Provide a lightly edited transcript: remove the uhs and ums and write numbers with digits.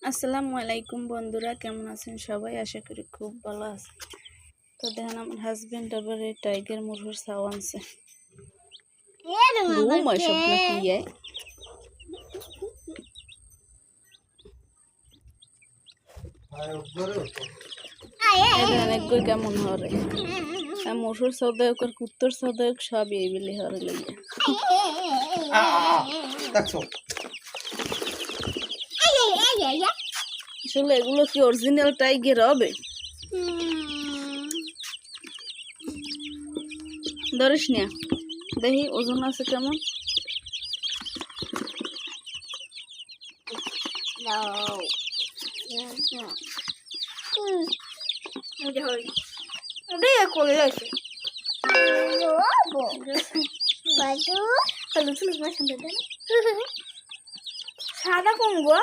আসসালামু আলাইকুম বন্ধুরা, কেমন আছেন সবাই? আশা করি খুব ভালো আছেন। তো দেখেন আমার হাজবেন্ড আবার এই টাইগার মুরগির ছাও আনছে। ঘুম এসব নাকি দেখেন কেমন হরে মসুর সদায়ক আর কুত্তর সদায়ক সব এই বিলি হরে লইয়া আসলে এগুলো কি অরিজিনাল টাইগার হবে? ধরিস না, দেখি ওজন আছে কেমন। সাদা কম গো